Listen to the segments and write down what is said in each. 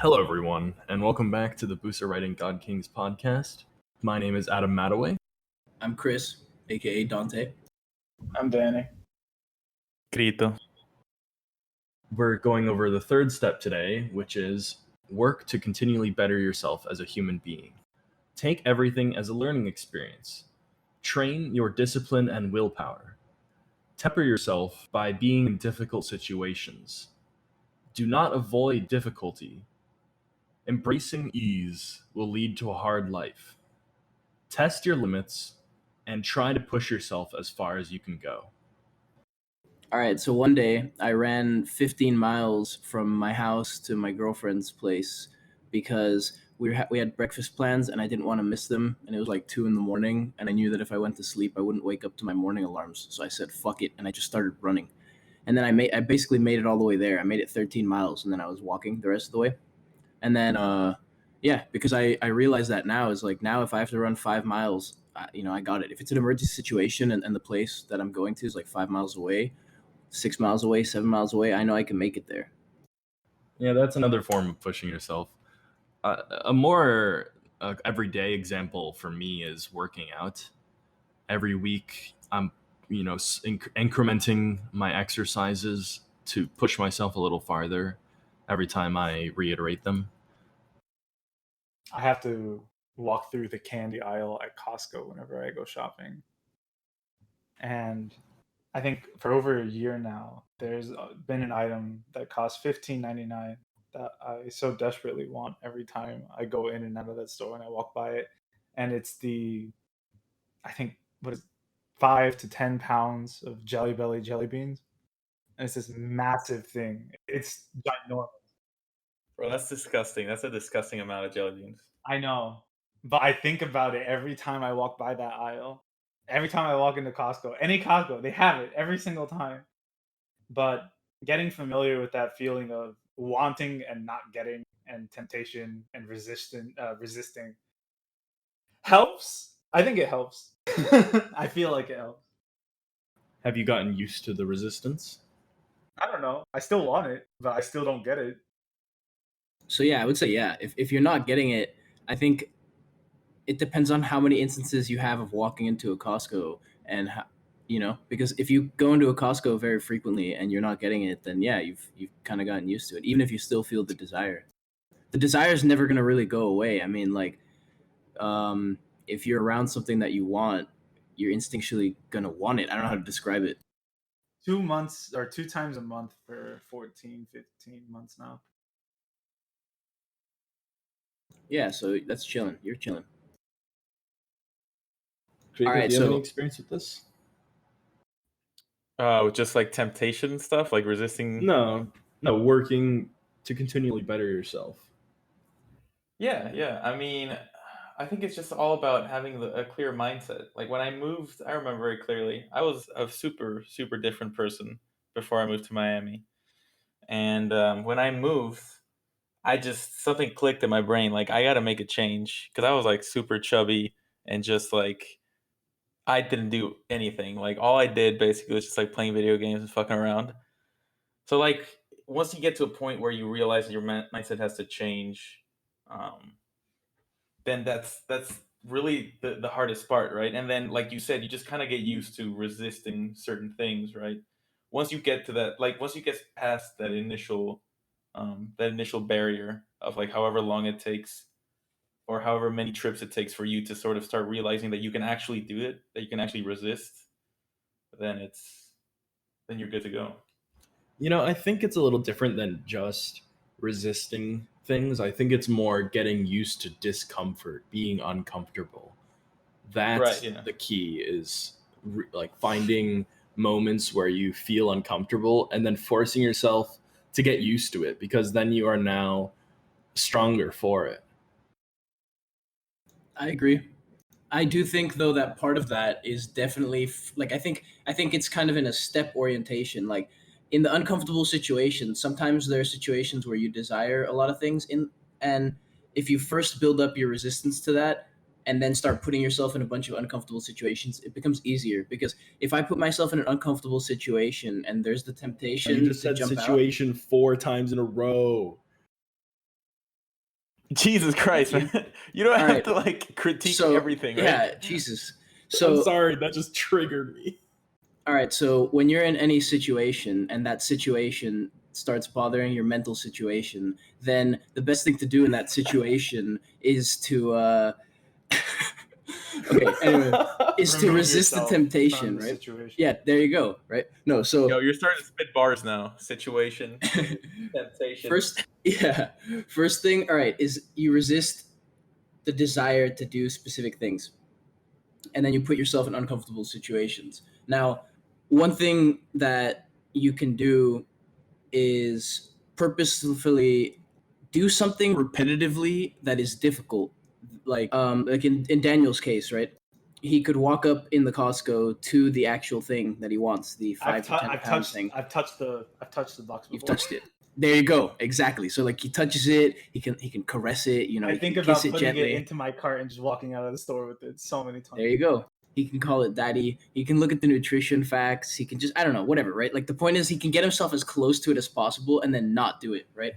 Hello, everyone, and welcome back to the Busa Writing God Kings podcast. My name is Adam Mataway. I'm Chris, aka Dante. I'm Danny. Grito. We're going over the third step today, which is work to continually better yourself as a human being. Take everything as a learning experience. Train your discipline and willpower. Temper yourself by being in difficult situations. Do not avoid difficulty. Embracing ease will lead to a hard life. Test your limits and try to push yourself as far as you can go. All right, so one day I ran 15 miles from my house to my girlfriend's place because we had breakfast plans and I didn't want to miss them. And it was like 2 a.m. and I knew that if I went to sleep, I wouldn't wake up to my morning alarms. So I said, fuck it. And I just started running. And then I basically made it all the way there. I made it 13 miles and then I was walking the rest of the way. And then, because I realize that now is like now if I have to run 5 miles, I got it. If it's an emergency situation and the place that I'm going to is like 5 miles away, 6 miles away, 7 miles away, I know I can make it there. Yeah, that's another form of pushing yourself. A more everyday example for me is working out. Every week, I'm incrementing my exercises to push myself a little farther every time I reiterate them. I have to walk through the candy aisle at Costco whenever I go shopping. And I think for over a year now, there's been an item that costs $15.99 that I so desperately want every time I go in and out of that store and I walk by it. And it's I think, 5 to 10 pounds of Jelly Belly jelly beans. And it's this massive thing. It's ginormous. Bro, that's disgusting. That's a disgusting amount of jelly beans. I know. But I think about it every time I walk by that aisle. Every time I walk into Costco. Any Costco, they have it every single time. But getting familiar with that feeling of wanting and not getting and temptation and resisting helps. I think it helps. I feel like it helps. Have you gotten used to the resistance? I don't know. I still want it, but I still don't get it. So yeah, I would say if you're not getting it, I think it depends on how many instances you have of walking into a Costco and because if you go into a Costco very frequently and you're not getting it, then yeah, you've kind of gotten used to it. Even if you still feel the desire is never going to really go away. I mean, like, if you're around something that you want, you're instinctually going to want it. I don't know how to describe it. 2 months or 2 times a month for 14, 15 months now. Yeah, so that's chilling. You're chilling. All right, do you have so- any experience with this? Just like temptation and stuff, like resisting. No, working to continually better yourself. Yeah. I mean, I think it's just all about having a clear mindset. Like when I moved, I remember very clearly, I was a super, super different person before I moved to Miami. And when I moved, something clicked in my brain. Like I got to make a change because I was like super chubby and just like, I didn't do anything. Like all I did basically was just like playing video games and fucking around. So like once you get to a point where you realize your mindset has to change, then that's really the hardest part, right? And then like you said, you just kind of get used to resisting certain things, right? Once you get to that, like once you get past that initial barrier of like however long it takes or however many trips it takes for you to sort of start realizing that you can actually do it, that you can actually resist, then you're good to go. I think it's a little different than just resisting things. I think it's more getting used to discomfort, being uncomfortable. That's Right, yeah. the key is like finding moments where you feel uncomfortable and then forcing yourself to get used to it, because then you are now stronger for it. I agree. I do think though that part of that is definitely I think it's kind of in a step orientation. Like in the uncomfortable situation, sometimes there are situations where you desire a lot of things and if you first build up your resistance to that and then start putting yourself in a bunch of uncomfortable situations, it becomes easier. Because if I put myself in an uncomfortable situation and there's the temptation You just to said jump situation 4 times in a row. Jesus Christ, you. man! You don't All have right. to like critique So everything, right? yeah, Jesus. So I'm sorry, that just triggered me. all right, so when you're in any situation and that situation starts bothering your mental situation, then the best thing to do in that situation is to okay, anyway, is to Remove resist the yourself temptation, from the right? situation. Yeah, there you go, right? No, Yo, so you're starting to spit bars now. Situation, sensation. first thing, all right, is you resist the desire to do specific things. And then you put yourself in uncomfortable situations. Now, one thing that you can do is purposefully do something repetitively that is difficult. Like in Daniel's case, right? He could walk up in the Costco to the actual thing that he wants, the 5 to 10 pound thing. I've touched the box You've before. touched it. There you go. Exactly. So like he touches it, he can caress it, you know, I he think can about kiss it putting gently. it into my cart and just walking out of the store with it so many times. There you go. He can call it daddy. He can look at the nutrition facts. He can just, I don't know, whatever, right? Like the point is he can get himself as close to it as possible and then not do it, right?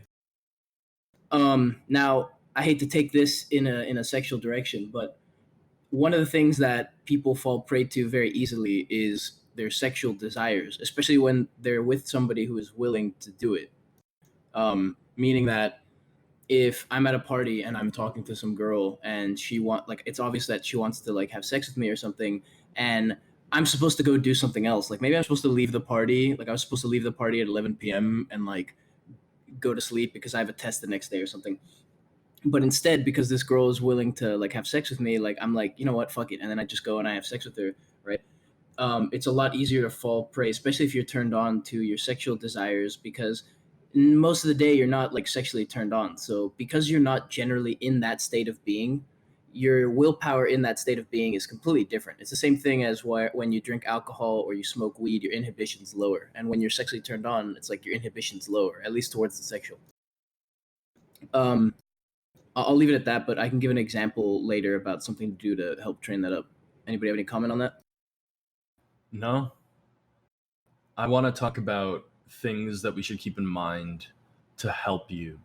Now I hate to take this in a sexual direction, but one of the things that people fall prey to very easily is their sexual desires, especially when they're with somebody who is willing to do it. Meaning that if I'm at a party and I'm talking to some girl and it's obvious that she wants to like have sex with me or something, and I'm supposed to go do something else. Like maybe I'm supposed to leave the party. Like I was supposed to leave the party at 11 p.m. and like go to sleep because I have a test the next day or something. But instead, because this girl is willing to like have sex with me, like I'm like, you know what, fuck it, and then I just go and I have sex with her, right? It's a lot easier to fall prey, especially if you're turned on to your sexual desires, because most of the day you're not like sexually turned on. So because you're not generally in that state of being, your willpower in that state of being is completely different. It's the same thing as when you drink alcohol or you smoke weed, your inhibition's lower, and when you're sexually turned on, it's like your inhibition's lower, at least towards the sexual. I'll leave it at that, but I can give an example later about something to do to help train that up. Anybody have any comment on that? No. I want to talk about things that we should keep in mind to help you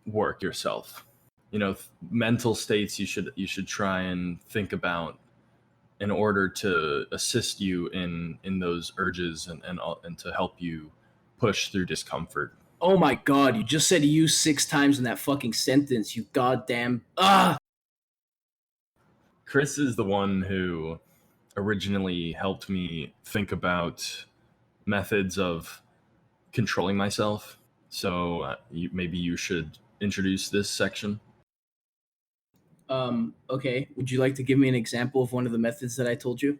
work yourself. You know, mental states you should try and think about in order to assist you in those urges and to help you push through discomfort. Oh my god, you just said you 6 times in that fucking sentence, you goddamn Chris is the one who originally helped me think about methods of controlling myself. So maybe you should introduce this section. Okay. Would you like to give me an example of one of the methods that I told you?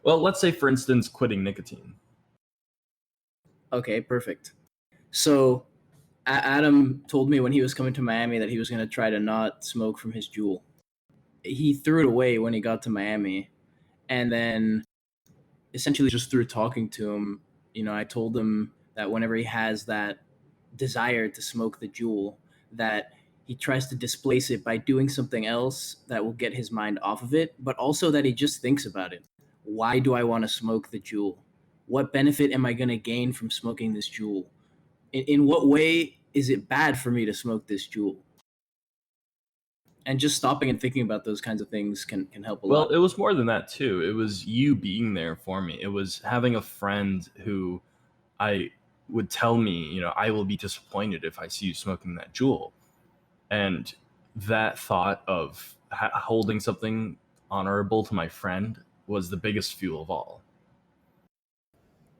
Well, let's say, for instance, quitting nicotine. Okay, perfect. So Adam told me when he was coming to Miami that he was going to try to not smoke from his Juul. He threw it away when he got to Miami, and then essentially just through talking to him, you know, I told him that whenever he has that desire to smoke the Juul, that he tries to displace it by doing something else that will get his mind off of it, but also that he just thinks about it. Why do I want to smoke the Juul? What benefit am I going to gain from smoking this Juul? In what way is it bad for me to smoke this Juul? And just stopping and thinking about those kinds of things can help a Well, lot. it was more than that too. It was you being there for me. It was having a friend who I would tell me, you know, I will be disappointed if I see you smoking that Juul. And that thought of holding something honorable to my friend was the biggest fuel of all.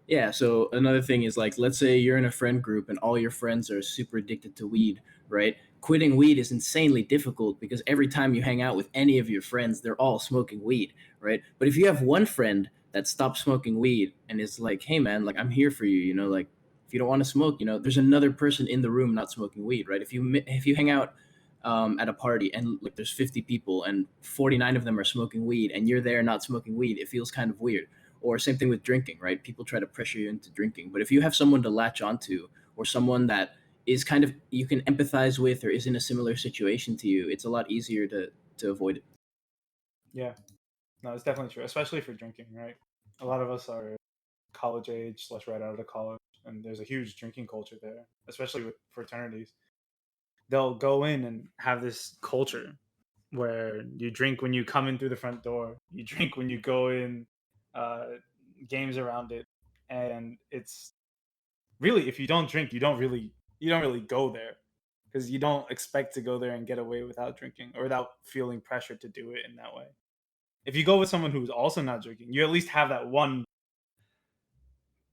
Yeah, so another thing is like, let's say you're in a friend group and all your friends are super addicted to weed, right? Quitting weed is insanely difficult because every time you hang out with any of your friends, they're all smoking weed, right? But if you have one friend that stops smoking weed and is like, hey man, like I'm here for you, you know, like if you don't want to smoke, you know, there's another person in the room not smoking weed, right? If you hang out at a party and like there's 50 people and 49 of them are smoking weed and you're there not smoking weed, it feels kind of weird. Or same thing with drinking, right? People try to pressure you into drinking. But if you have someone to latch onto or someone that is kind of you can empathize with or is in a similar situation to you, it's a lot easier to avoid it. Yeah, no, it's definitely true, especially for drinking, right? A lot of us are college age / right out of college, and there's a huge drinking culture there, especially with fraternities. they'll go in and have this culture where you drink when you come in through the front door, you drink when you go in, uh, games around it, and it's really, if you don't drink, you don't really go there because you don't expect to go there and get away without drinking or without feeling pressure to do it in that way. If you go with someone who's also not drinking, you at least have that one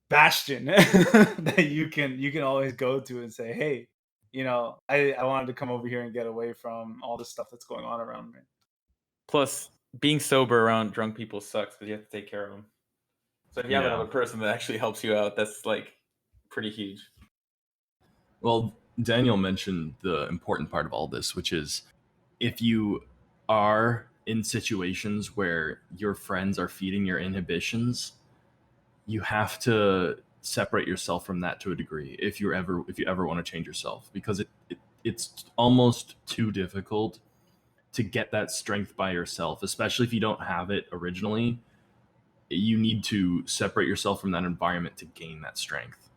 bastion that you can always go to and say, hey, I wanted to come over here and get away from all the stuff that's going on around me. Plus, being sober around drunk people sucks because you have to take care of them. So if you have Yeah. another person that actually helps you out, that's like pretty huge. Well, Daniel mentioned the important part of all this, which is if you are in situations where your friends are feeding your inhibitions, you have to separate yourself from that to a degree if you ever want to change yourself, because it's almost too difficult to get that strength by yourself, especially if you don't have it originally. You need to separate yourself from that environment to gain that strength.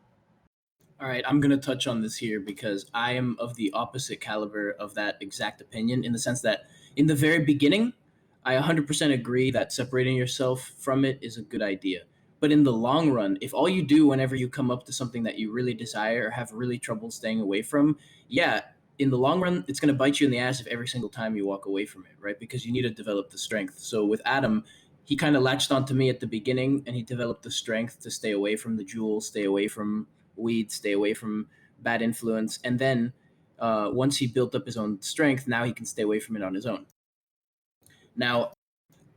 All right, I'm going to touch on this here because I am of the opposite caliber of that exact opinion, in the sense that in the very beginning, I 100% agree that separating yourself from it is a good idea. But in the long run, if all you do whenever you come up to something that you really desire or have really trouble staying away from, yeah, in the long run, it's going to bite you in the ass if every single time you walk away from it, right? Because you need to develop the strength. So with Adam, he kind of latched onto me at the beginning and he developed the strength to stay away from the jewels, stay away from weed, stay away from bad influence. And then once he built up his own strength, now he can stay away from it on his own. Now,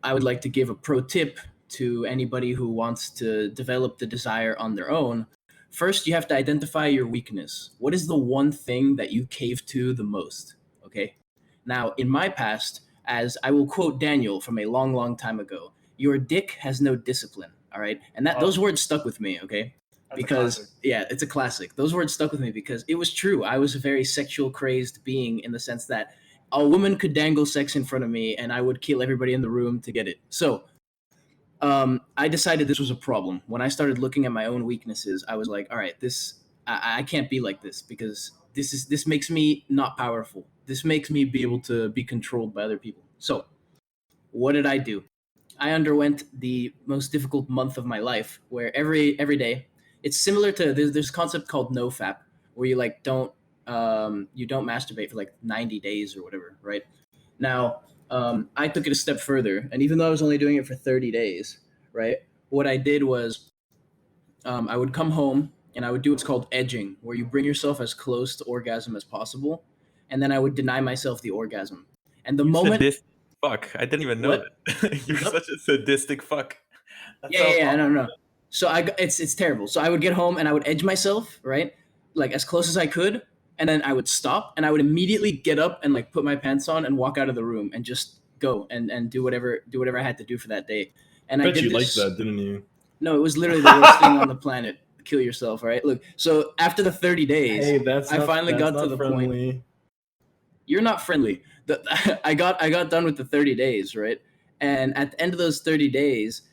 I would like to give a pro tip to anybody who wants to develop the desire on their own. First, you have to identify your weakness. What is the one thing that you cave to the most? Okay. Now, in my past, as I will quote Daniel from a long, long time ago, your dick has no discipline. All right. And those words stuck with me. Okay. That's Because it's a classic. Those words stuck with me because it was true. I was a very sexual crazed being, in the sense that a woman could dangle sex in front of me and I would kill everybody in the room to get it. So I decided this was a problem. When I started looking at my own weaknesses, I was like, all right, I can't be like this, because this makes me not powerful. This makes me be able to be controlled by other people. So what did I do? I underwent the most difficult month of my life, where every day, it's similar to there's a concept called NoFap, where you like don't you don't masturbate for like 90 days or whatever, right? Now, I took it a step further, and even though I was only doing it for 30 days, right? What I did was I would come home and I would do what's called edging, where you bring yourself as close to orgasm as possible, and then I would deny myself the orgasm. And the moment Sadistic fuck. I didn't even know What? that. You're Yep. such a sadistic fuck. That Yeah, sounds yeah, awful. no. So it's terrible. So I would get home and I would edge myself, right, like as close as I could, and then I would stop and I would immediately get up and like put my pants on and walk out of the room and just go and do whatever I had to do for that day. And I Bet did you this. liked that, didn't you? No, it was literally the worst thing on the planet. Kill yourself, right? Look, so after the 30 days, I finally got to the point. You're not friendly. I got done with the 30 days, right? And at the end of those 30 days,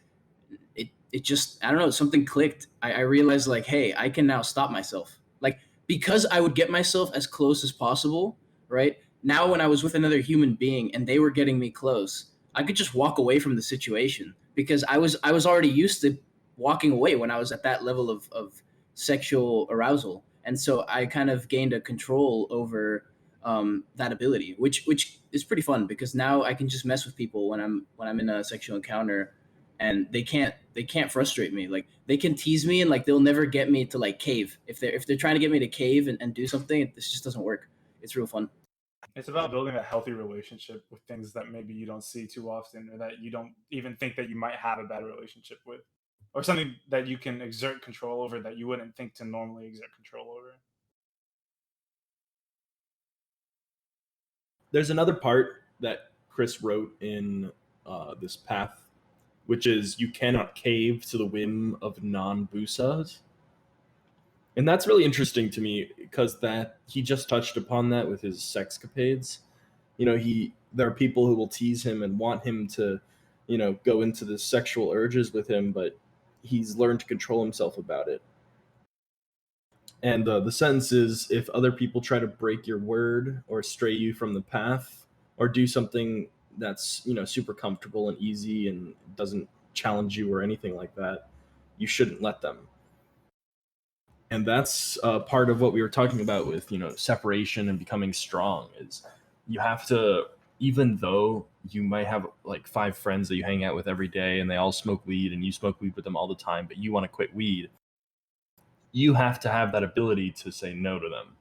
it just, I don't know, something clicked. I realized like, hey, I can now stop myself. Like, because I would get myself as close as possible, right? Now when I was with another human being and they were getting me close, I could just walk away from the situation, because I was already used to walking away when I was at that level of sexual arousal. And so I kind of gained a control over that ability, which is pretty fun, because now I can just mess with people when I'm in a sexual encounter, and they can't frustrate me. Like, they can tease me and like they'll never get me to like cave. If they're trying to get me to cave and do something, this just doesn't work. It's real fun. It's about building a healthy relationship with things that maybe you don't see too often, or that you don't even think that you might have a bad relationship with, or something that you can exert control over that you wouldn't think to normally exert control over. There's another part that Chris wrote in this path, which is you cannot cave to the whim of non-Busas. And that's really interesting to me, because that he just touched upon that with his sexcapades. There are people who will tease him and want him to, go into the sexual urges with him, but he's learned to control himself about it. And the sentence is, if other people try to break your word or stray you from the path or do something that's, super comfortable and easy and doesn't challenge you or anything like that, you shouldn't let them. And that's part of what we were talking about with, separation and becoming strong is you have to, even though you might have like 5 friends that you hang out with every day and they all smoke weed and you smoke weed with them all the time, but you want to quit weed, you have to have that ability to say no to them.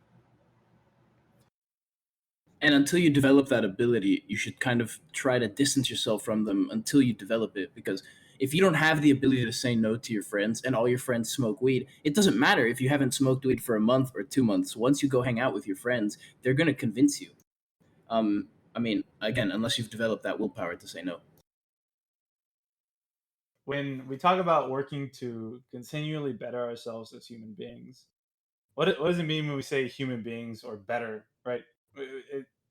And until you develop that ability, you should kind of try to distance yourself from them until you develop it. Because if you don't have the ability to say no to your friends and all your friends smoke weed, it doesn't matter if you haven't smoked weed for a month or 2 months. Once you go hang out with your friends, they're going to convince you. I mean, again, unless you've developed that willpower to say no. When we talk about working to continually better ourselves as human beings, what does it mean when we say human beings or better, right?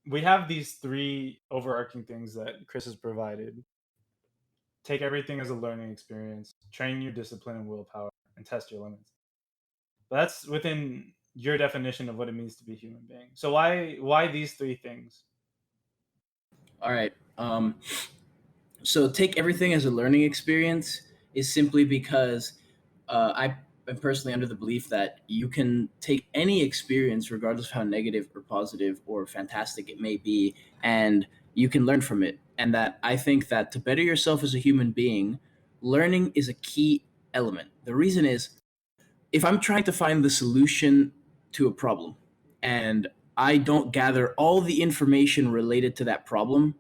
We have these three overarching things that Chris has provided. Take everything as a learning experience, train your discipline and willpower, and test your limits. That's within your definition of what it means to be a human being. So why these three things? All right. So take everything as a learning experience is simply because I am personally under the belief that you can take any experience, regardless of how negative or positive or fantastic it may be, and you can learn from it. And that I think that to better yourself as a human being, learning is a key element. The reason is, if I'm trying to find the solution to a problem and I don't gather all the information related to that problem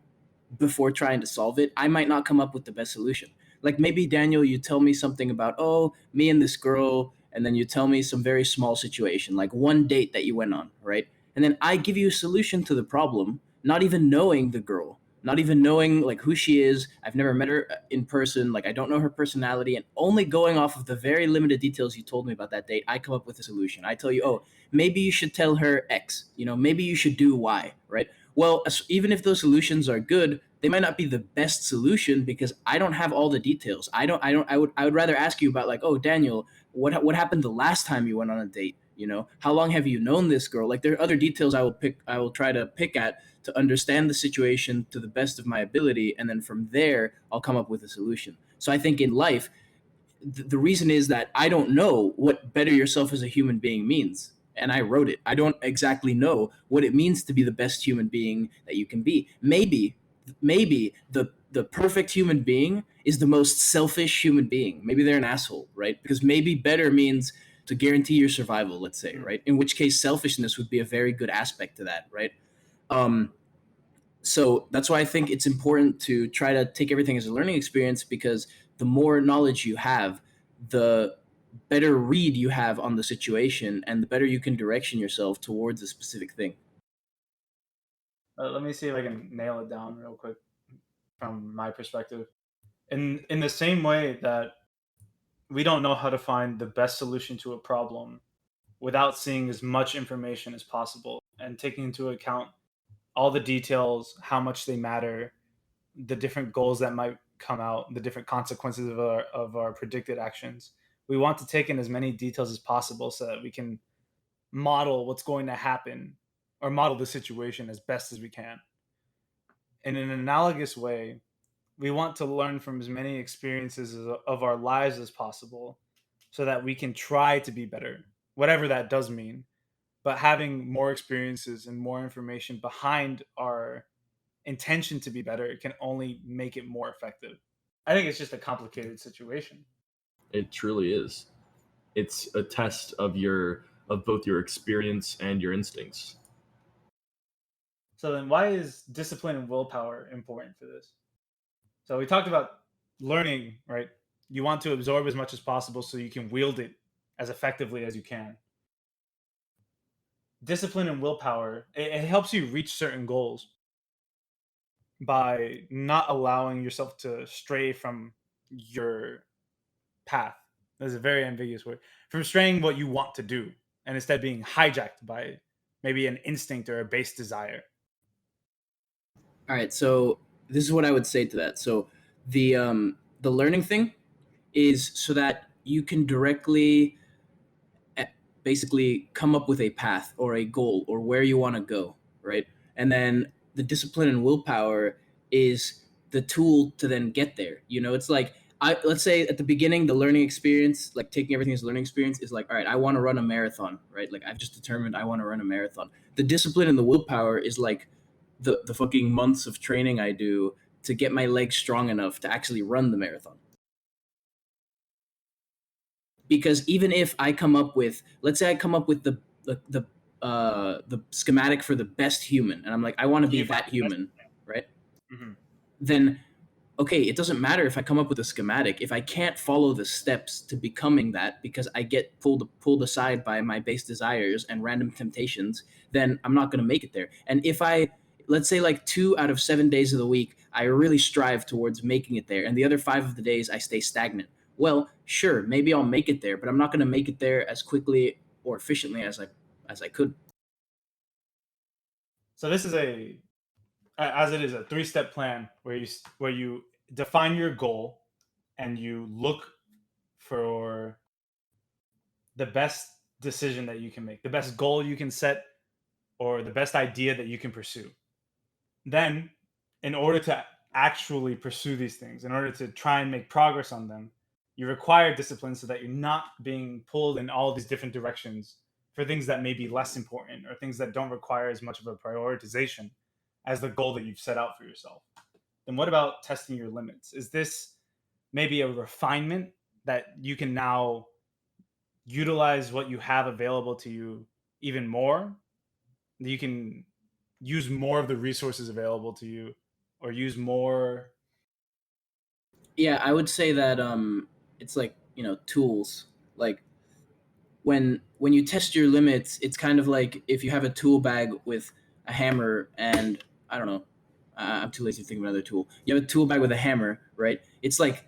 before trying to solve it, I might not come up with the best solution. Like maybe Daniel, you tell me something about, oh, me and this girl, and then you tell me some very small situation, like one date that you went on, right? And then I give you a solution to the problem, not even knowing the girl, not even knowing like who she is. I've never met her in person, like I don't know her personality, and only going off of the very limited details you told me about that date, I come up with a solution. I tell you, oh, maybe you should tell her X, maybe you should do Y, right? Well, even if those solutions are good, they might not be the best solution because I don't have all the details. I would rather ask you about, like, oh, Daniel, what happened the last time you went on a date? How long have you known this girl? Like, there are other details I will try to pick at to understand the situation to the best of my ability, and then from there I'll come up with a solution. So I think in life, the reason is that I don't know what better yourself as a human being means. And I wrote it. I don't exactly know what it means to be the best human being that you can be. Maybe the perfect human being is the most selfish human being. Maybe they're an asshole, right? Because maybe better means to guarantee your survival, let's say, right? In which case selfishness would be a very good aspect to that, right? So that's why I think it's important to try to take everything as a learning experience, because the more knowledge you have, the better read you have on the situation, and the better you can direction yourself towards a specific thing. Let me see if I can nail it down real quick from my perspective. In the same way that we don't know how to find the best solution to a problem without seeing as much information as possible and taking into account all the details, how much they matter, the different goals that might come out, the different consequences of our predicted actions. We want to take in as many details as possible so that we can model what's going to happen or model the situation as best as we can. In an analogous way, we want to learn from as many experiences of our lives as possible so that we can try to be better, whatever that does mean. But having more experiences and more information behind our intention to be better can only make it more effective. I think it's just a complicated situation. It truly is. It's a test of both your experience and your instincts. So then why is discipline and willpower important for this? So we talked about learning, right? You want to absorb as much as possible so you can wield it as effectively as you can. Discipline and willpower, it helps you reach certain goals by not allowing yourself to stray from your path. That's a very ambiguous word. From straying what you want to do and instead being hijacked by maybe an instinct or a base desire. All right, so this is what I would say to that. So the learning thing is so that you can directly basically come up with a path or a goal or where you want to go, right? And then the discipline and willpower is the tool to then get there. It's like, let's say at the beginning, the learning experience, like taking everything as a learning experience, is like, all right, I want to run a marathon, right? Like I've just determined I want to run a marathon. The discipline and the willpower is like the fucking months of training I do to get my legs strong enough to actually run the marathon. Because even if I come up with, let's say I come up with the schematic for the best human, and I'm like, I want to be that human, right? Mm-hmm. Then, okay, it doesn't matter if I come up with a schematic. If I can't follow the steps to becoming that because I get pulled aside by my base desires and random temptations, then I'm not going to make it there. And if let's say like 2 out of 7 days of the week, I really strive towards making it there, and the other 5 of the days I stay stagnant. Well, sure, maybe I'll make it there, but I'm not going to make it there as quickly or efficiently as I could. So this is as it is, a 3-step plan where you define your goal and you look for the best decision that you can make, the best goal you can set, or the best idea that you can pursue. Then, in order to actually pursue these things, in order to try and make progress on them, you require discipline so that you're not being pulled in all these different directions for things that may be less important or things that don't require as much of a prioritization as the goal that you've set out for yourself. Then what about testing your limits? Is this maybe a refinement that you can now utilize what you have available to you even more? You can use more of the resources available to you, or use more. Yeah, I would say that it's like, tools. Like when you test your limits, it's kind of like if you have a tool bag with a hammer and, I don't know, I'm too lazy to think of another tool. You have a tool bag with a hammer, right? It's like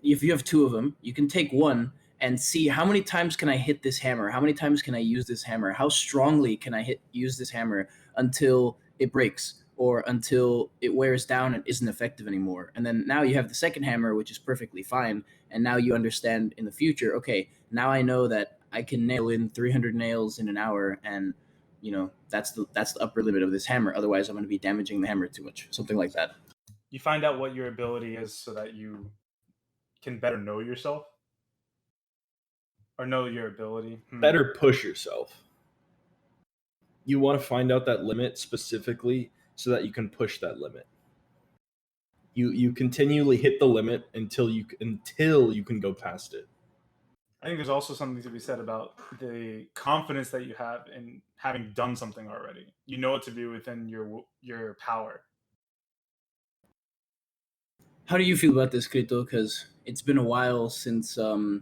if you have 2 of them, you can take one and see how many times can I hit this hammer? How many times can I use this hammer? How strongly can I use this hammer until it breaks or until it wears down and isn't effective anymore? And then now you have the second hammer, which is perfectly fine. And now you understand in the future, okay, now I know that I can nail in 300 nails in an hour, and that's the upper limit of this hammer. Otherwise, I'm going to be damaging the hammer too much. Something like that. You find out what your ability is so that you can better know yourself or know your ability. Better push yourself. You want to find out that limit specifically so that you can push that limit. You continually hit the limit until you can go past it. I think there's also something to be said about the confidence that you have in having done something already. You know what to do within your power. How do you feel about this, Krito? Because it's been a while since I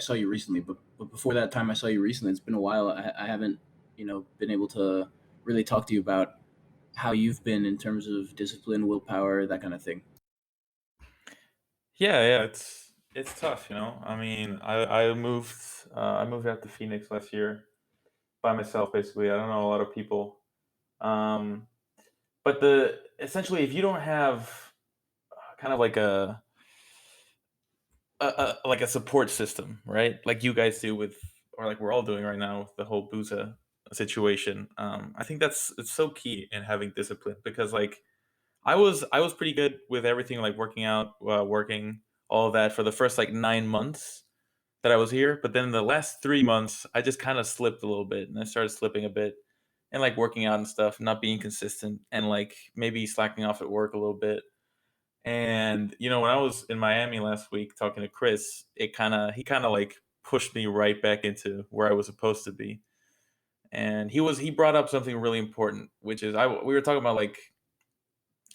saw you recently, but before that time I saw you recently, it's been a while. I haven't, been able to really talk to you about how you've been in terms of discipline, willpower, that kind of thing. Yeah, it's tough, I mean, I moved out to Phoenix last year by myself, basically. I don't know a lot of people, but essentially, if you don't have kind of like a support system, right? Like you guys do or like we're all doing right now with the whole Busa situation. I think it's so key in having discipline, because like I was pretty good with everything, like working out, working, all of that for the first like 9 months that I was here. But then the last 3 months, I just kind of slipped a little bit, and I started slipping a bit, and like working out and stuff, not being consistent, and like maybe slacking off at work a little bit. And when I was in Miami last week talking to Chris, he kind of like pushed me right back into where I was supposed to be. And he brought up something really important, which is we were talking about like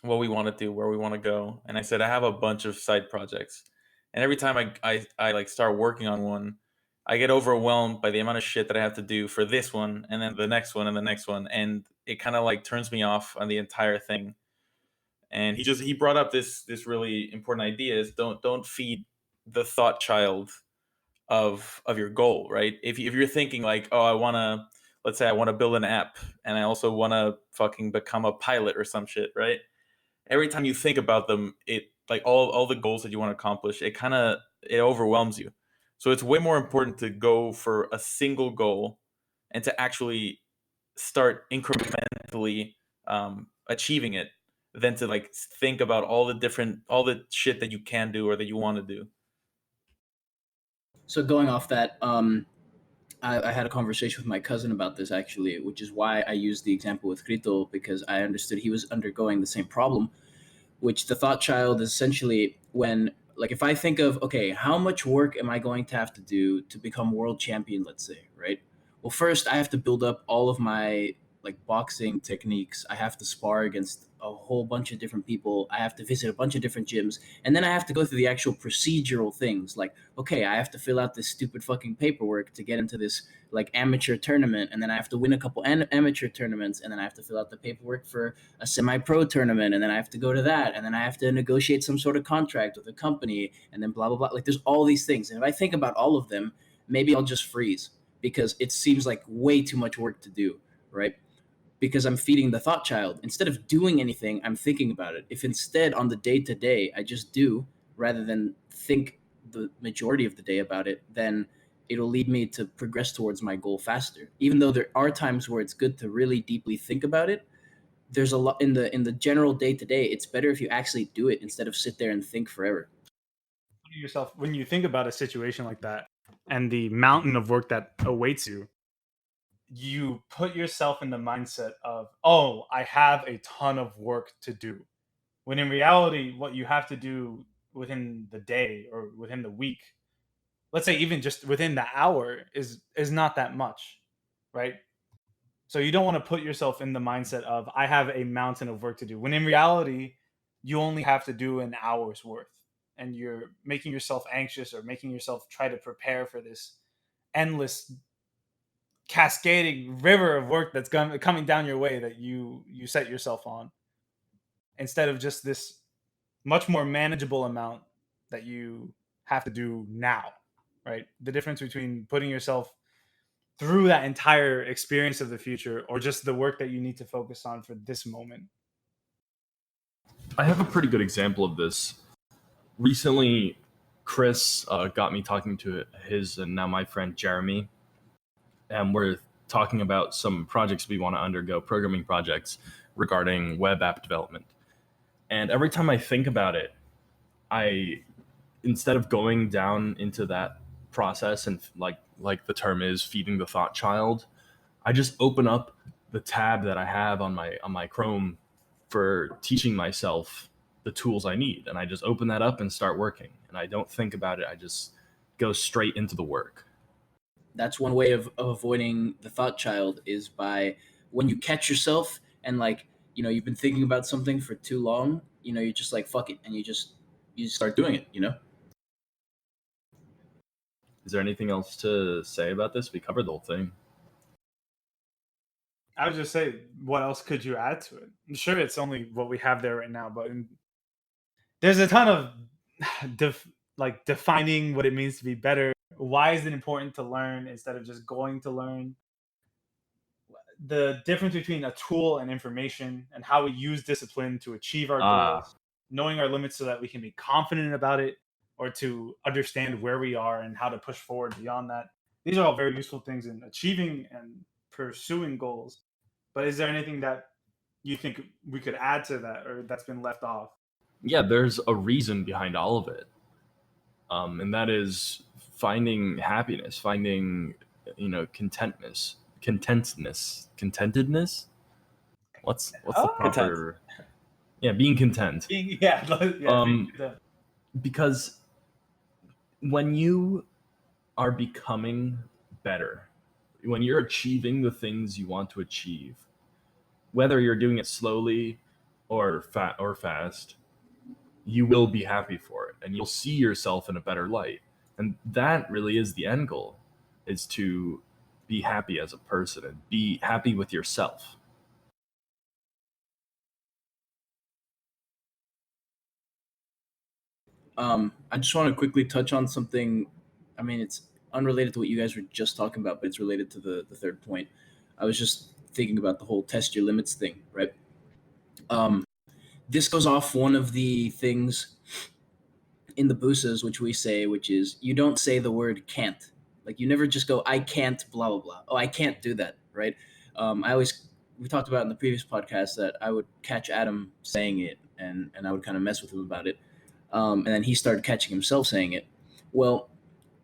what we want to do, where we want to go. And I said I have a bunch of side projects, and every time I like start working on one, I get overwhelmed by the amount of shit that I have to do for this one, and then the next one, and the next one, and it kind of like turns me off on the entire thing. And he brought up this really important idea: is don't feed the thought child of your goal, right? If you're thinking like, oh, let's say I want to build an app, and I also want to fucking become a pilot or some shit, right? Every time you think about them, it like all the goals that you want to accomplish, it overwhelms you. So it's way more important to go for a single goal and to actually start incrementally achieving it than to like think about all the shit that you can do or that you want to do. So going off that, I had a conversation with my cousin about this actually, which is why I used the example with Krito, because I understood he was undergoing the same problem, which the thought child is essentially when, like, if I think of, okay, how much work am I going to have to do to become world champion, let's say, right? Well, first I have to build up all of my like boxing techniques. I have to spar against a whole bunch of different people. I have to visit a bunch of different gyms, and then I have to go through the actual procedural things, like, okay, I have to fill out this stupid fucking paperwork to get into this like amateur tournament, and then I have to win a couple amateur tournaments, and then I have to fill out the paperwork for a semi-pro tournament, and then I have to go to that, and then I have to negotiate some sort of contract with a company, and then blah blah blah. Like, there's all these things, and if I think about all of them, maybe I'll just freeze because it seems like way too much work to do, right? Because I'm feeding the thought child. Instead of doing anything, I'm thinking about it. If instead on the day to day I just do rather than think the majority of the day about it, then it'll lead me to progress towards my goal faster. Even though there are times where it's good to really deeply think about it, there's a lot in the general day to day. It's better if you actually do it instead of sit there and think forever. Yourself, when you think about a situation like that and the mountain of work that awaits you, you put yourself in the mindset of, oh, I have a ton of work to do. When in reality, what you have to do within the day or within the week, let's say even just within the hour, is not that much, right? So you don't want to put yourself in the mindset of, I have a mountain of work to do. When in reality, you only have to do an hour's worth. And you're making yourself anxious or making yourself try to prepare for this endless cascading river of work that's coming down your way that you set yourself on, instead of just this much more manageable amount that you have to do now, right? The difference between putting yourself through that entire experience of the future or just the work that you need to focus on for this moment. I have a pretty good example of this. Recently, Chris got me talking to his and now my friend Jeremy, and we're talking about some projects we want to undergo, programming projects regarding web app development. And every time I think about it, I, instead of going down into that process and like the term is feeding the thought child, I just open up the tab that I have on my Chrome for teaching myself the tools I need, and I just open that up and start working. And I don't think about it. I just go straight into the work. That's one way of avoiding the thought child, is by when you catch yourself and, like, you've been thinking about something for too long, you're just like, fuck it, and you just start doing it. Is there anything else to say about this? We covered the whole thing. I would just say, what else could you add to it? I'm sure it's only what we have there right now, but there's a ton of defining what it means to be better. Why is it important to learn instead of just going to learn? The difference between a tool and information, and how we use discipline to achieve our goals, knowing our limits so that we can be confident about it, or to understand where we are and how to push forward beyond that. These are all very useful things in achieving and pursuing goals. But is there anything that you think we could add to that, or that's been left off? Yeah, there's a reason behind all of it, and that is finding happiness, finding contentedness. What's the proper? Yeah, being content. Because when you are becoming better, when you're achieving the things you want to achieve, whether you're doing it slowly or fast, you will be happy for it, and you'll see yourself in a better light. And that really is the end goal, is to be happy as a person and be happy with yourself. I just want to quickly touch on something. I mean, it's unrelated to what you guys were just talking about, but it's related to the third point. I was just thinking about the whole test your limits thing, right? This goes off one of the things in the Busas, which we say, which is you don't say the word can't. Like you never just go, I can't, blah, blah, blah. Oh, I can't do that, right? I always, we talked about in the previous podcast that I would catch Adam saying it and I would kind of mess with him about it. And then he started catching himself saying it. Well,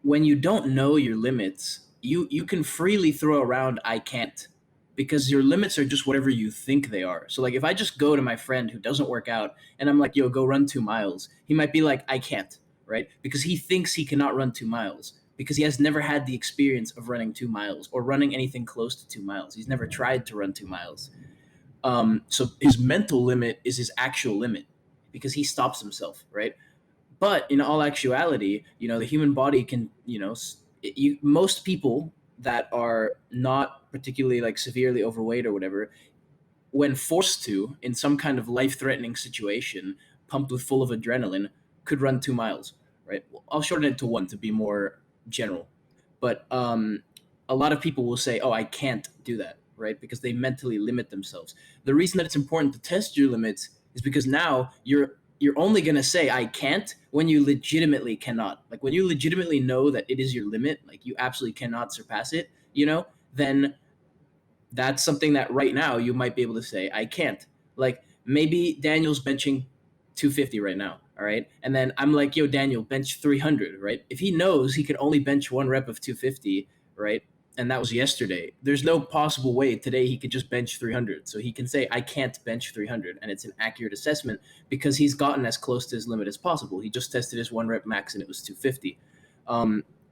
when you don't know your limits, you can freely throw around I can't because your limits are just whatever you think they are. So like if I just go to my friend who doesn't work out and I'm like, "Yo, go run 2 miles." He might be like, "I can't." Right? Because he thinks he cannot run 2 miles because he has never had the experience of running 2 miles or running anything close to 2 miles. He's never tried to run 2 miles. So his mental limit is his actual limit because he stops himself, right? But in all actuality, the human body can, most people that are not particularly like severely overweight or whatever, when forced to in some kind of life-threatening situation, pumped with full of adrenaline, could run 2 miles, right? I'll shorten it to one to be more general. But a lot of people will say, "Oh, I can't do that," right? Because they mentally limit themselves. The reason that it's important to test your limits is because now you're only going to say I can't when you legitimately cannot. Like when you legitimately know that it is your limit, like you absolutely cannot surpass it, then that's something that right now you might be able to say I can't. Like maybe Daniel's benching 250 right now, all right? And then I'm like, "Yo, Daniel, bench 300," right? If he knows he can only bench one rep of 250, right? And that was yesterday. There's no possible way today he could just bench 300. So he can say I can't bench 300 and it's an accurate assessment because he's gotten as close to his limit as possible. He just tested his one rep max and it was 250.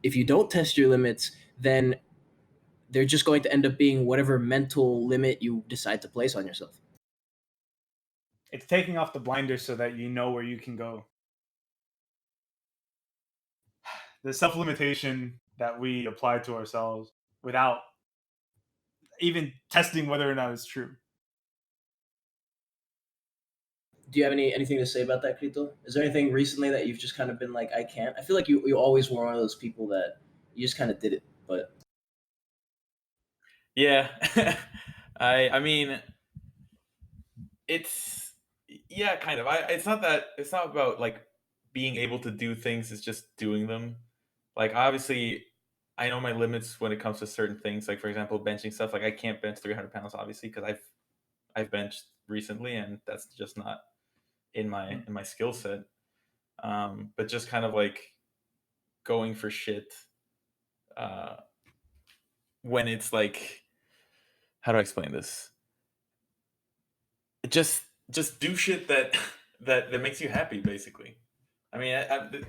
If you don't test your limits, then they're just going to end up being whatever mental limit you decide to place on yourself. It's taking off the blinders so that you know where you can go. The self-limitation that we apply to ourselves without even testing whether or not it's true. Do you have anything to say about that, Krito? Is there anything recently that you've just kind of been like, I can't? I feel like you always were one of those people that you just kind of did it, but Yeah. I mean, it's yeah, kind of. It's not about like being able to do things, it's just doing them. Like obviously I know my limits when it comes to certain things. Like for example, benching stuff. Like I can't bench 300 pounds obviously because I've benched recently and that's just not in my skill set. But just kind of like going for shit uh, when it's like, how do I explain this? Just just do shit that that makes you happy, basically. I mean,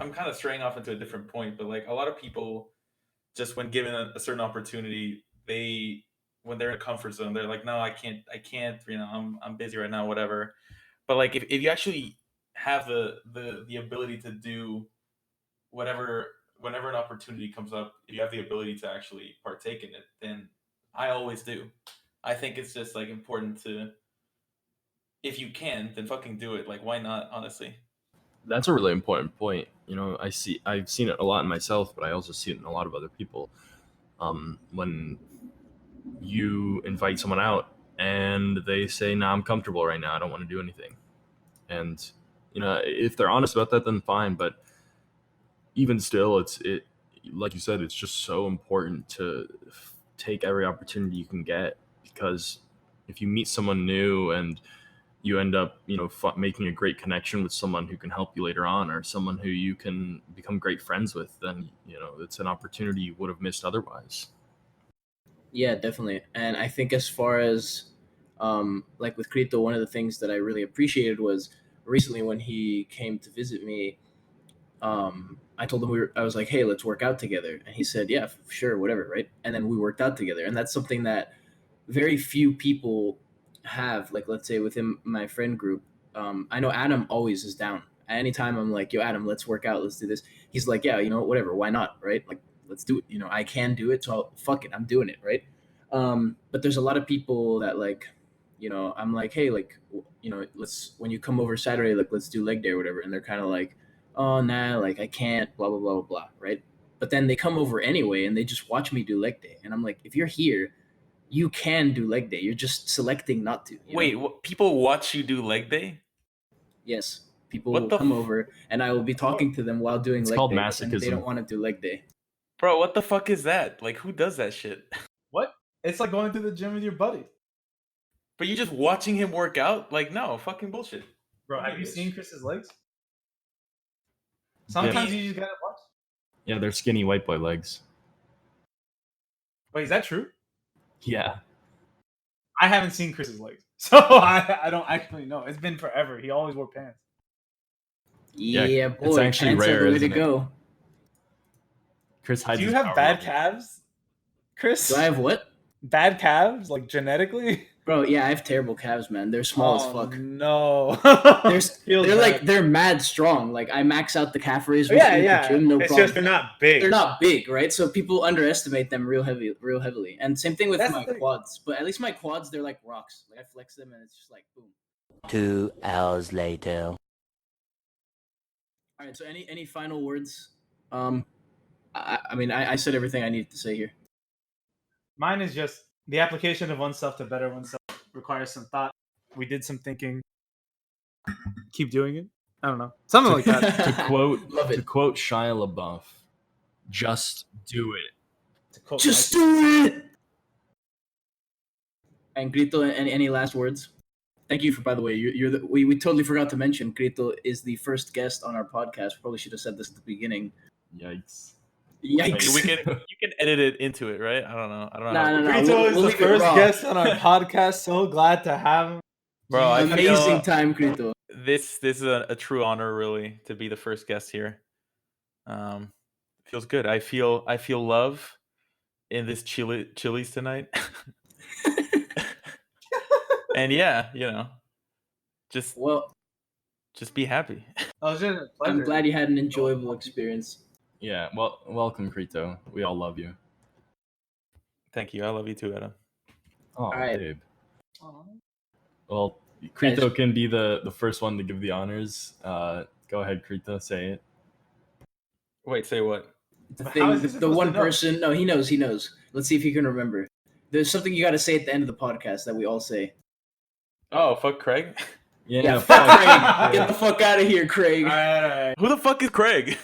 I'm kind of straying off into a different point, but like a lot of people, just when given a certain opportunity, they when they're in a comfort zone, they're like, no, I can't, I'm busy right now, whatever. But like if you actually have the ability to do whatever whenever an opportunity comes up, if you have the ability to actually partake in it, then I always do. I think it's just like important to, if you can, then fucking do it. Like why not, honestly? That's a really important point. I've seen it a lot in myself, but I also see it in a lot of other people. When you invite someone out and they say, "Nah, I'm comfortable right now. I don't want to do anything," and if they're honest about that, then fine. But even still, it like you said, it's just so important to take every opportunity you can get, because if you meet someone new and you end up making a great connection with someone who can help you later on, or someone who you can become great friends with, then it's an opportunity you would have missed otherwise. yeah, definitely. And I think as far as like with Krito, one of the things that I really appreciated was recently when he came to visit me. I told him I was like, "Hey, let's work out together," and he said, "Yeah, sure, whatever," right? And then we worked out together, and that's something that very few people have. Like, let's say within my friend group, I know Adam always is down. Anytime I'm like, "Yo, Adam, let's work out, let's do this," he's like, "Yeah, whatever, why not, right? Like, let's do it. I can do it, so fuck it, I'm doing it, right?" But there's a lot of people that like, I'm like, "Hey, like, let's when you come over Saturday, like, let's do leg day or whatever," and they're kind of like, "Oh, nah, like I can't, blah blah blah blah blah," right? But then they come over anyway and they just watch me do leg day, and I'm like, if you're here, you can do leg day. You're just selecting not to. Wait, people watch you do leg day? Yes. People What will the come f- over, and I will be talking to them while doing It's leg called day, and they masochism. don't want to do leg day. Bro, what the fuck is that? Like, who does that shit? What? It's like going to the gym with your buddy. But you just watching him work out? Like, no, fucking bullshit. Bro, Don't have be you a bitch. seen Chris's legs? Sometimes you just gotta watch. Yeah, they're skinny white boy legs. Wait, is that true? Yeah. I haven't seen Chris's legs, so I don't actually know. It's been forever. He always wore pants. Yeah, it's boy, actually pants rare, are the way to isn't it? go. Chris hides Do you his have power bad level. calves, Chris? Do I have what? Bad calves, like genetically? Bro, yeah, I have terrible calves, man. They're small as fuck. No, They're mad strong. Like I max out the calf raise yeah, at yeah. the gym, no it's problem. just they're not big. They're not big, right? So people underestimate them real heavily. And same thing with That's my the thing. quads. But at least my quads, they're like rocks. Like I flex them and it's just like boom. 2 hours later. All right. So any final words? I mean, I said everything I needed to say here. Mine is just the application of oneself to better oneself requires some thought. We did some thinking. Keep doing it. I don't know, something like that. To quote Love it. to quote Shia LaBeouf, just do it. To quote Just Michael. do it. And Grito, any last words? Thank you for, by the way, we totally forgot to mention Grito is the first guest on our podcast. Probably should have said this at the beginning. Yikes. Yikes. You can edit it into it, right? I don't know. Nah, how. no. Grito we'll is the leave it first raw. guest on our podcast. So glad to have him. Bro, I Amazing feel time, Grito. this is a true honor, really, to be the first guest here. Feels good. I feel love in this Chili's tonight. And yeah, just be happy. Oh, it's just a pleasure. I'm glad you had an enjoyable experience. Yeah, well, welcome, Krito. We all love you. Thank you. I love you too, Adam. Oh, right. babe. Aw. Well, Krito can be the first one to give the honors. Go ahead, Krito, say it. Wait, say what? The But how is he thing, the supposed one to know? person. No, he knows. Let's see if he can remember. There's something you got to say at the end of the podcast that we all say. Oh, fuck Craig. Yeah, fuck. fuck Craig. Get the fuck out of here, Craig. All right. Who the fuck is Craig?